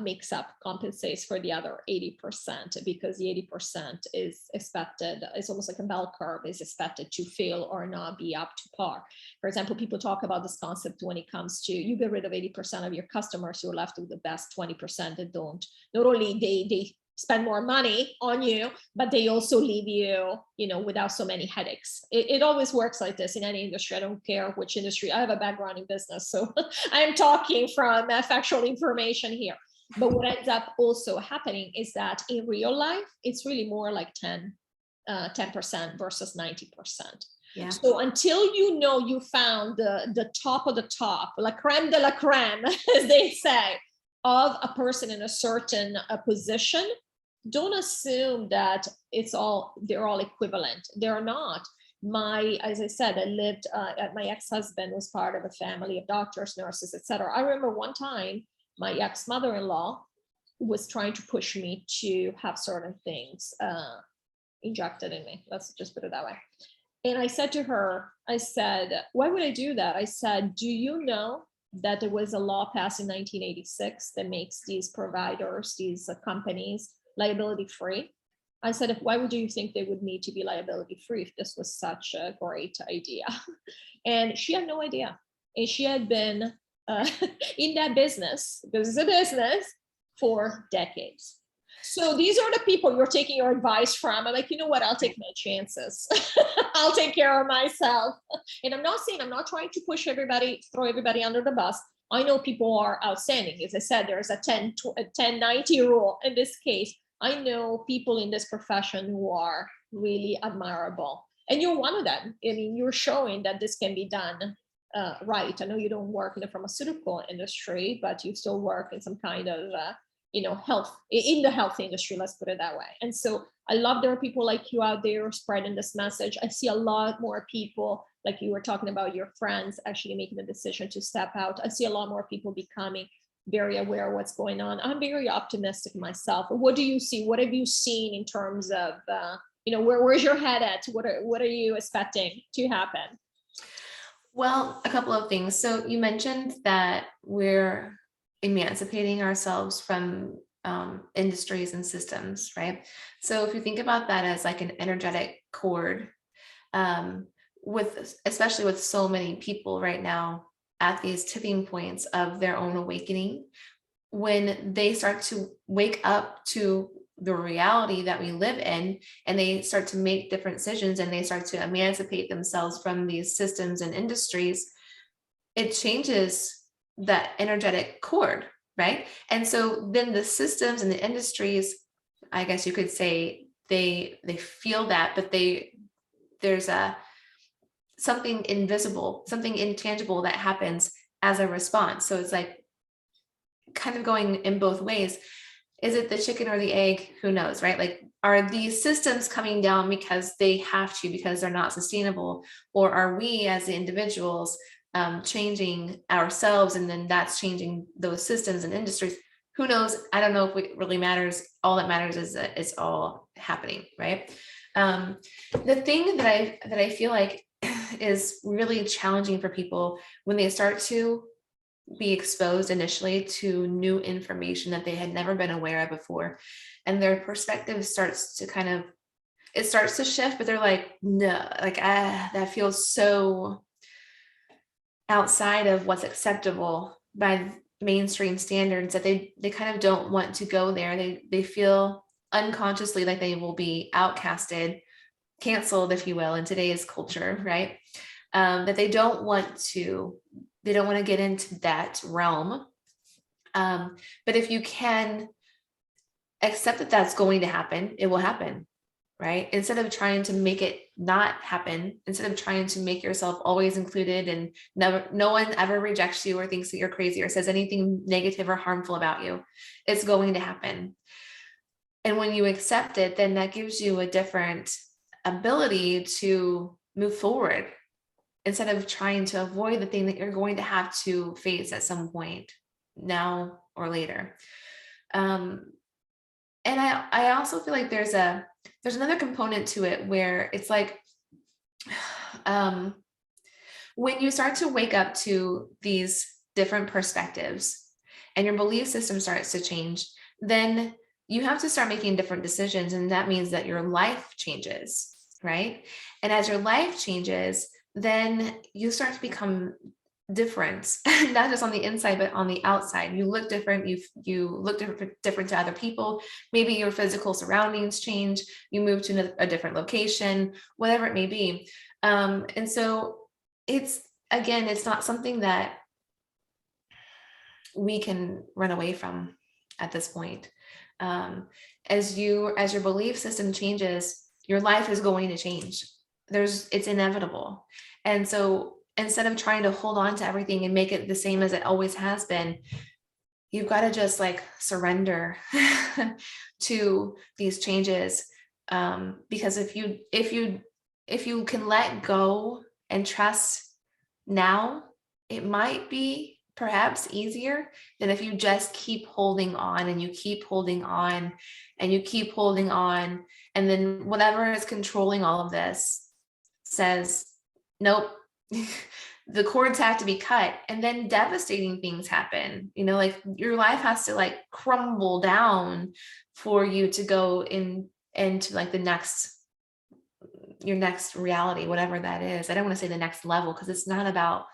makes up, compensates for the other 80%, because the 80% is expected, it's almost like a bell curve, is expected to fail or not be up to par. For example, people talk about this concept when it comes to, you get rid of 80% of your customers, you're left with the best 20% that don't. Not only they spend more money on you, but they also leave you, without so many headaches. It always works like this in any industry. I don't care which industry. I have a background in business, so I'm talking from factual information here. But what ends up also happening is that in real life, it's really more like 10% versus 90%. Yeah. So until you found the top of the top, la creme de la creme, as they say, of a person in a certain position, don't assume that they're all equivalent. They're not. As I said, I lived, my ex-husband was part of a family of doctors, nurses, etc. I remember one time my ex-mother-in-law was trying to push me to have certain things injected in me. Let's just put it that way. And I said to her, why would I do that? I said, do you know that there was a law passed in 1986 that makes these providers, these companies, liability free? I said, why would you think they would need to be liability free if this was such a great idea? And she had no idea. And she had been in that business, because it's a business, for decades. So these are the people you're taking your advice from. I'm like, you know what? I'll take my chances. I'll take care of myself. And I'm not trying to push everybody, throw everybody under the bus. I know people are outstanding. As I said, there's a 10-90 rule in this case. I know people in this profession who are really admirable. And you're one of them. I mean, you're showing that this can be done right. I know you don't work in the pharmaceutical industry, but you still work in some kind of health, in the health industry, let's put it that way. And so I love there are people like you out there spreading this message. I see a lot more people, like you were talking about your friends actually making the decision to step out. I see a lot more people becoming very aware of what's going on. I'm very optimistic myself. What do you see? What have you seen in terms of, where's your head at? What are you expecting to happen? Well, a couple of things. So you mentioned that we're emancipating ourselves from industries and systems, right? So if you think about that as like an energetic cord, especially with so many people right now at these tipping points of their own awakening, when they start to wake up to the reality that we live in, and they start to make different decisions and they start to emancipate themselves from these systems and industries, it changes that energetic cord, right? And so then the systems and the industries, I guess you could say, they feel that, but there's something invisible, something intangible that happens as a response. So it's like kind of going in both ways. Is it the chicken or the egg? Who knows, right? Like, are these systems coming down because they have to, because they're not sustainable? Or are we as the individuals changing ourselves, and then that's changing those systems and industries? Who knows? I don't know if it really matters. All that matters is that it's all happening, right? The thing that I feel like is really challenging for people when they start to be exposed initially to new information that they had never been aware of before, and their perspective starts to shift, but they're like, no, like, that feels so outside of what's acceptable by mainstream standards that they kind of don't want to go there. They feel unconsciously like they will be outcasted, canceled, if you will, in today's culture, right? That they don't want to get into that realm. But if you can accept that that's going to happen, it will happen, right? Instead of trying to make it not happen, instead of trying to make yourself always included and no one ever rejects you or thinks that you're crazy or says anything negative or harmful about you, it's going to happen. And when you accept it, then that gives you a different ability to move forward, instead of trying to avoid the thing that you're going to have to face at some point, now or later. And I also feel like there's another component to it where it's like, when you start to wake up to these different perspectives and your belief system starts to change, then you have to start making different decisions. And that means that your life changes, right? And as your life changes, then you start to become different, not just on the inside, but on the outside. You look different. You look different to other people. Maybe your physical surroundings change. You move to a different location, whatever it may be. And so it's not something that we can run away from at this point. As your belief system changes, your life is going to change. It's inevitable. And so instead of trying to hold on to everything and make it the same as it always has been, you've got to just like surrender to these changes. Because if you can let go and trust now, it might be perhaps easier than if you just keep holding on and you keep holding on and you keep holding on. And then whatever is controlling all of this says, nope, the cords have to be cut. And then devastating things happen, like your life has to like crumble down for you to go into like your next reality, whatever that is. I don't want to say the next level, because it's not about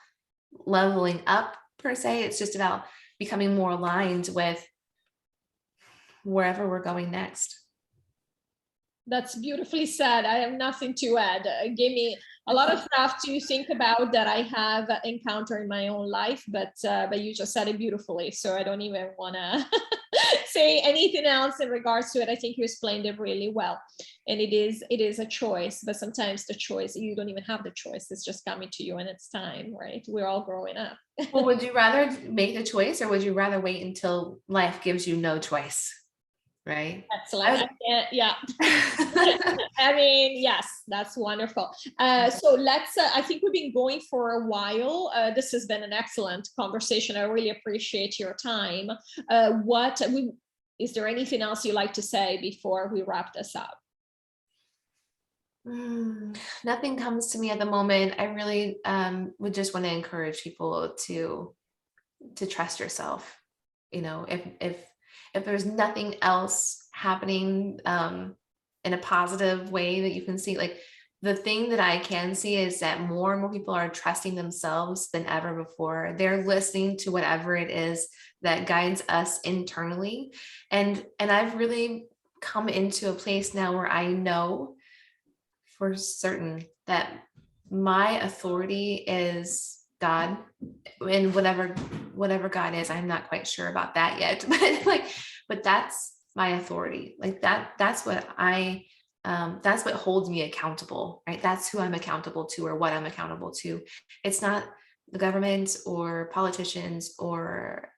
leveling up per se. It's just about becoming more aligned with wherever we're going next. That's beautifully said. I have nothing to add. It gave me a lot of stuff to think about that I have encountered in my own life, but you just said it beautifully. So I don't even want to say anything else in regards to it. I think you explained it really well. And it is a choice, but sometimes the choice, you don't even have the choice. It's just coming to you and it's time, right? We're all growing up. Well, would you rather make the choice, or would you rather wait until life gives you no choice? Right? Excellent. Yeah. I mean, yes, that's wonderful. So let's, I think we've been going for a while. This has been an excellent conversation. I really appreciate your time. Is there anything else you'd like to say before we wrap this up? Nothing comes to me at the moment. I really would just want to encourage people to trust yourself. If there's nothing else happening in a positive way that you can see, like the thing that I can see is that more and more people are trusting themselves than ever before. They're listening to whatever it is that guides us internally. And I've really come into a place now where I know for certain that my authority is God, and whatever God is. I'm not quite sure about that yet, but that's my authority. Like that's what that's what holds me accountable, right? That's who I'm accountable to, or what I'm accountable to. It's not the government or politicians or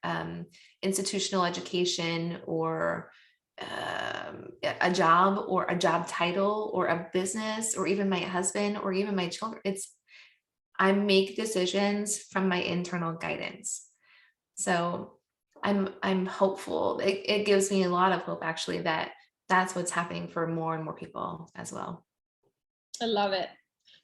institutional education or a job or a job title or a business or even my husband or even my children. I make decisions from my internal guidance. So I'm hopeful. It gives me a lot of hope, actually, that that's what's happening for more and more people as well. I love it.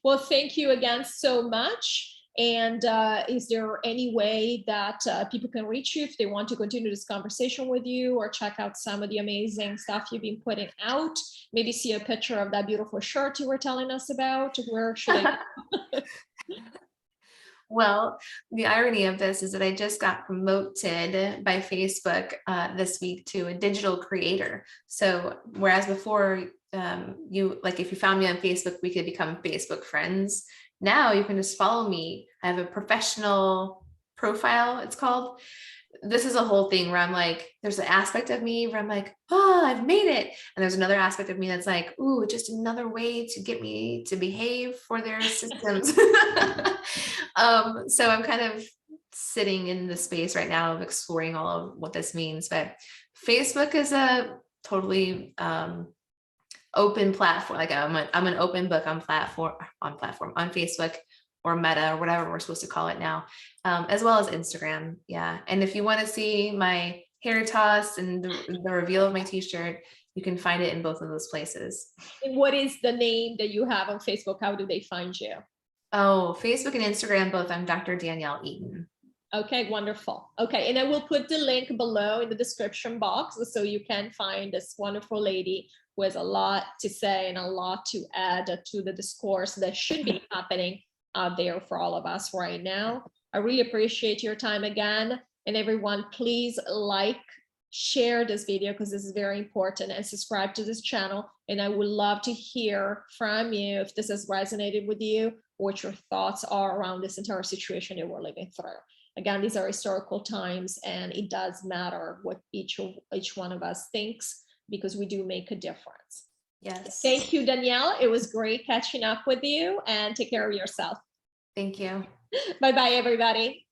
Well, thank you again so much. And is there any way that people can reach you if they want to continue this conversation with you, or check out some of the amazing stuff you've been putting out? Maybe see a picture of that beautiful shirt you were telling us about. Where should I? Well, the irony of this is that I just got promoted by Facebook this week to a digital creator. So whereas before, if you found me on Facebook, we could become Facebook friends. Now you can just follow me. I have a professional profile, it's called. This is a whole thing where I'm like, there's an aspect of me where I'm like, oh, I've made it. And there's another aspect of me that's like, ooh, just another way to get me to behave for their systems. So I'm kind of sitting in the space right now of exploring all of what this means. But Facebook is a totally open platform. Like I'm an open book on Facebook or Meta or whatever we're supposed to call it now, as well as Instagram. Yeah. And if you want to see my hair toss and the reveal of my t-shirt, you can find it in both of those places. And what is the name that you have on Facebook? How do they find you? Oh, Facebook and Instagram, both. I'm Dr. Danielle Eaton. Okay, wonderful. Okay, and I will put the link below in the description box so you can find this wonderful lady who has a lot to say and a lot to add to the discourse that should be happening out there for all of us right now. I really appreciate your time again. And everyone, please like, share this video because this is very important, and subscribe to this channel. And I would love to hear from you if this has resonated with you, what your thoughts are around this entire situation that we're living through. Again, these are historical times, and it does matter what each one of us thinks, because we do make a difference. Yes. Thank you, Danielle. It was great catching up with you, and take care of yourself. Thank you. Bye-bye, everybody.